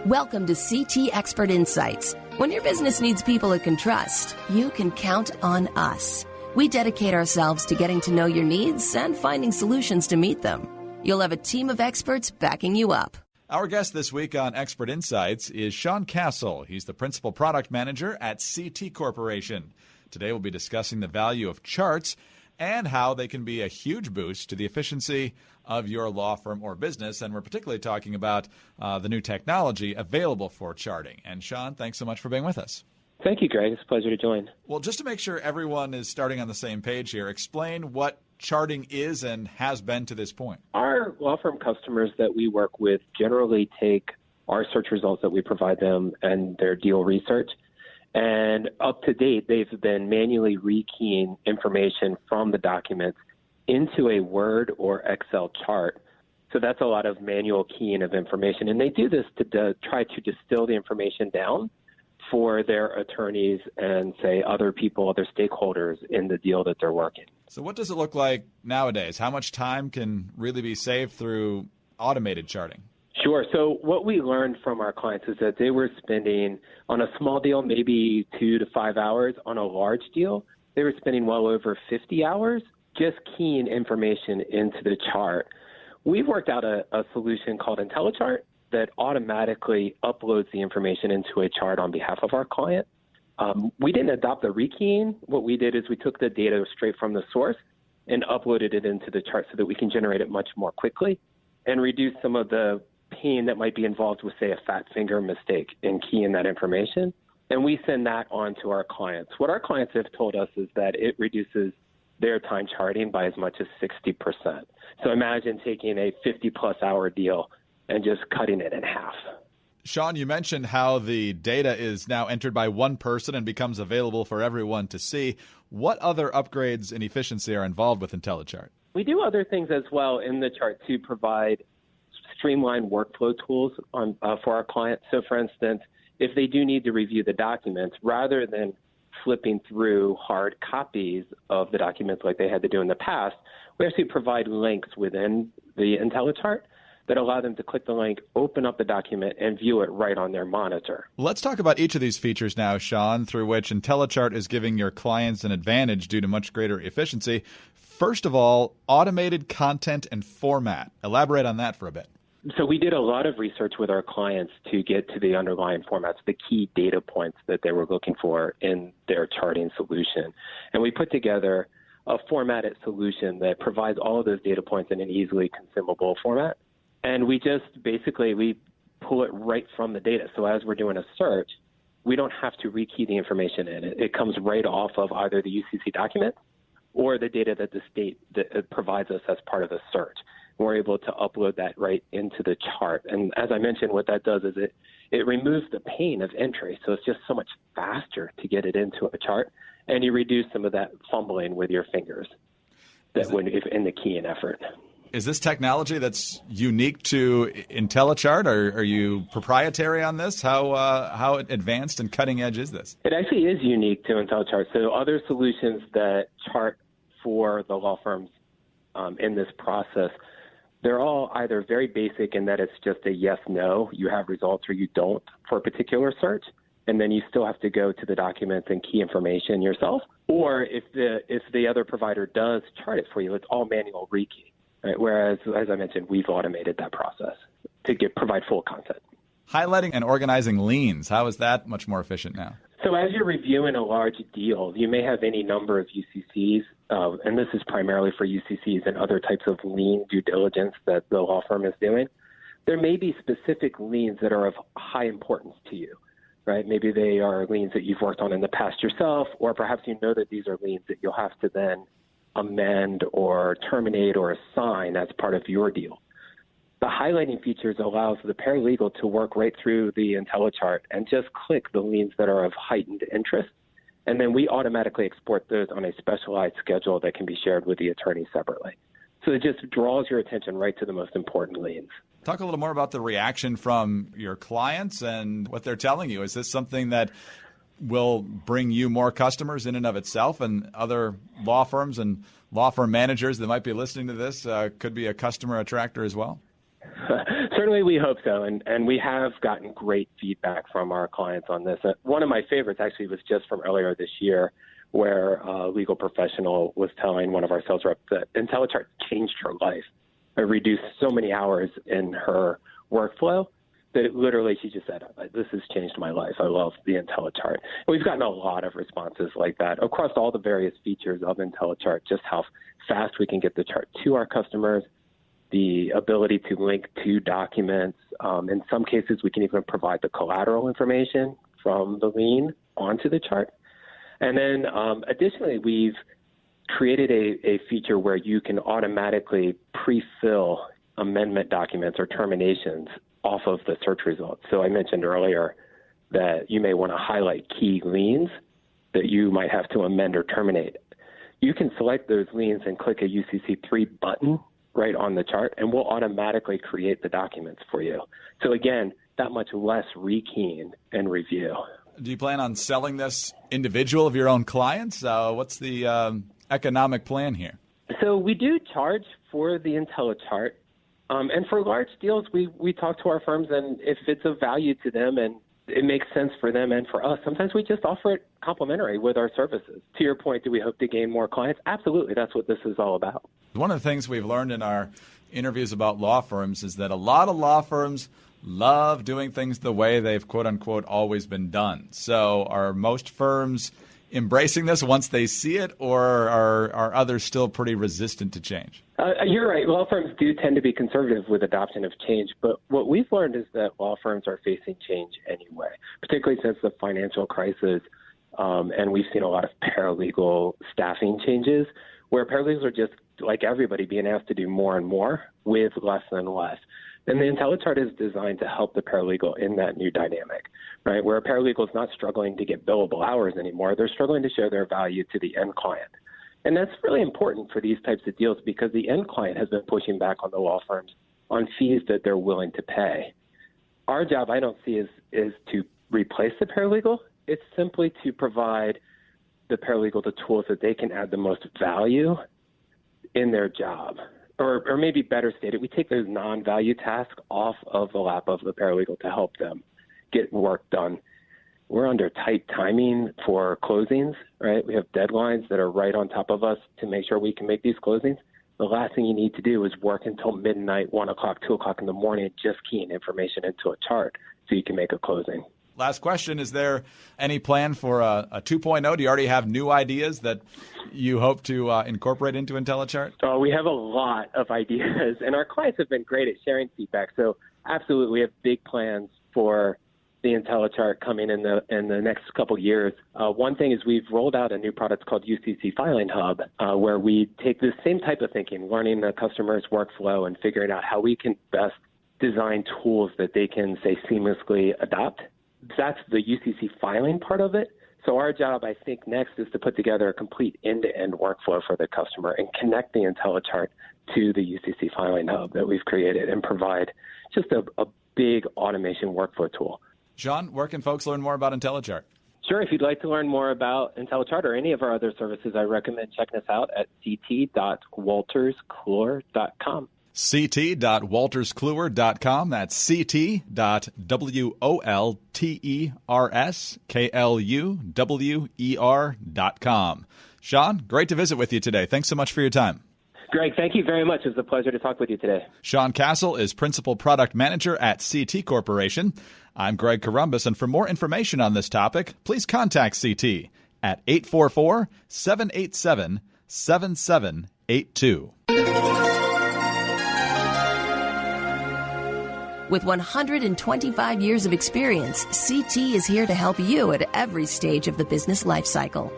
Welcome to CT Expert Insights. When your business needs people it can trust, you can count on us. We dedicate ourselves to getting to know your needs and finding solutions to meet them. You'll have a team of experts backing you up. Our guest this week on Expert Insights is Shawn Kastle. He's the Principal Product Manager at CT Corporation. Today we'll be discussing the value of charts and how they can be a huge boost to the efficiency of your law firm or business. And we're particularly talking about the new technology available for charting. And Shawn, thanks so much for being with us. Thank you, Greg. It's a pleasure to join. Well, just to make sure everyone is starting on the same page here, explain what charting is and has been to this point. Our law firm customers that we work with generally take our search results that we provide them and their deal research. And up to date, they've been manually rekeying information from the documents into a Word or Excel chart. So that's a lot of manual keying of information. And they do this to try to distill the information down for their attorneys and, say, other people, other stakeholders in the deal that they're working. So what does it look like nowadays? How much time can really be saved through automated charting? Sure. So what we learned from our clients is that they were spending, on a small deal, maybe 2 to 5 hours. On a large deal, they were spending well over 50 hours just keying information into the chart. We've worked out a solution called IntelliChart that automatically uploads the information into a chart on behalf of our client. We didn't adopt the rekeying. What we did is we took the data straight from the source and uploaded it into the chart so that we can generate it much more quickly and reduce some of the pain that might be involved with, say, a fat finger mistake in keying that information. And we send that on to our clients. What our clients have told us is that it reduces their time charting by as much as 60%. So imagine taking a 50-plus hour deal and just cutting it in half. Shawn, you mentioned how the data is now entered by one person and becomes available for everyone to see. What other upgrades in efficiency are involved with IntelliChart? We do other things as well in the chart to provide streamlined workflow tools for our clients. So, for instance, if they do need to review the documents, rather than flipping through hard copies of the documents like they had to do in the past, we actually provide links within the IntelliChart that allow them to click the link, open up the document, and view it right on their monitor. Let's talk about each of these features now, Shawn, through which IntelliChart is giving your clients an advantage due to much greater efficiency. First of all, automated content and format. Elaborate on that for a bit. So we did a lot of research with our clients to get to the underlying formats, the key data points that they were looking for in their charting solution. And we put together a formatted solution that provides all of those data points in an easily consumable format. And we pull it right from the data. So as we're doing a search, we don't have to rekey the information in. It comes right off of either the UCC document or the data that the state that provides us as part of the search. We're able to upload that right into the chart. And as I mentioned, what that does is it removes the pain of entry. So it's just so much faster to get it into a chart. And you reduce some of that fumbling with your fingers in the keying effort. Is this technology that's unique to IntelliChart? Are you proprietary on this? How advanced and cutting edge is this? It actually is unique to IntelliChart. So other solutions that chart for the law firms in this process, they're all either very basic in that it's just a yes, no, you have results or you don't for a particular search, and then you still have to go to the documents and key information yourself. Or if the other provider does chart it for you, it's all manual rekey. Right? Whereas, as I mentioned, we've automated that process to provide full content. Highlighting and organizing liens, how is that much more efficient now? So as you're reviewing a large deal, you may have any number of UCCs, and this is primarily for UCCs and other types of lien due diligence that the law firm is doing. There may be specific liens that are of high importance to you, right? Maybe they are liens that you've worked on in the past yourself, or perhaps you know that these are liens that you'll have to then amend or terminate or assign as part of your deal. The highlighting features allows the paralegal to work right through the IntelliChart and just click the liens that are of heightened interest, and then we automatically export those on a specialized schedule that can be shared with the attorney separately. So it just draws your attention right to the most important liens. Talk a little more about the reaction from your clients and what they're telling you. Is this something that will bring you more customers in and of itself, and other law firms and law firm managers that might be listening to this could be a customer attractor as well? Certainly we hope so, and we have gotten great feedback from our clients on this. One of my favorites actually was just from earlier this year, where a legal professional was telling one of our sales reps that IntelliChart changed her life. It reduced so many hours in her workflow that she just said, this has changed my life. I love the IntelliChart. And we've gotten a lot of responses like that across all the various features of IntelliChart, just how fast we can get the chart to our customers, the ability to link to documents. In some cases, we can even provide the collateral information from the lien onto the chart. And then additionally, we've created a feature where you can automatically pre-fill amendment documents or terminations off of the search results. So I mentioned earlier that you may want to highlight key liens that you might have to amend or terminate. You can select those liens and click a UCC3 button right on the chart, and we'll automatically create the documents for you. So again, that much less rekeying and review. Do you plan on selling this individual of your own clients? What's the economic plan here? So we do charge for the IntelliChart. And for large deals, we talk to our firms, and if it's of value to them and it makes sense for them and for us, sometimes we just offer it complimentary with our services. To your point, do we hope to gain more clients? Absolutely. That's what this is all about. One of the things we've learned in our interviews about law firms is that a lot of law firms love doing things the way they've, quote unquote, always been done. So are most firms embracing this once they see it, or are others still pretty resistant to change? You're right. Law firms do tend to be conservative with adoption of change, but what we've learned is that law firms are facing change anyway, particularly since the financial crisis, and we've seen a lot of paralegal staffing changes where paralegals are just, like everybody, being asked to do more and more with less and less. And the IntelliChart is designed to help the paralegal in that new dynamic, right, where a paralegal is not struggling to get billable hours anymore. They're struggling to show their value to the end client. And that's really important for these types of deals because the end client has been pushing back on the law firms on fees that they're willing to pay. Our job, I don't see, is to replace the paralegal. It's simply to provide the paralegal the tools that they can add the most value in their job. Or maybe better stated, we take those non-value tasks off of the lap of the paralegal to help them get work done. We're under tight timing for closings, right? We have deadlines that are right on top of us to make sure we can make these closings. The last thing you need to do is work until midnight, 1 o'clock, 2 o'clock in the morning, just keying information into a chart so you can make a closing. Last question, is there any plan for a 2.0? Do you already have new ideas that you hope to incorporate into IntelliChart? Oh, we have a lot of ideas, and our clients have been great at sharing feedback. So absolutely, we have big plans for the IntelliChart coming in the next couple years. One thing is we've rolled out a new product called UCC Filings Hub, where we take the same type of thinking, learning the customer's workflow and figuring out how we can best design tools that they can, say, seamlessly adopt. That's the UCC filing part of it. So our job, I think, next is to put together a complete end-to-end workflow for the customer and connect the IntelliChart to the UCC Filing Hub that we've created and provide just a big automation workflow tool. Shawn, where can folks learn more about IntelliChart? Sure. If you'd like to learn more about IntelliChart or any of our other services, I recommend checking us out at ct.wolterskluwer.com. ct.wolterskluwer.com. That's ct.wolterskluwer.com. Shawn, great to visit with you today. Thanks so much for your time. Greg, thank you very much. It was a pleasure to talk with you today. Shawn Kastle is Principal Product Manager at CT Corporation. I'm Greg Corombos, and for more information on this topic, please contact CT at 844-787-7782. With 125 years of experience, CT is here to help you at every stage of the business life cycle.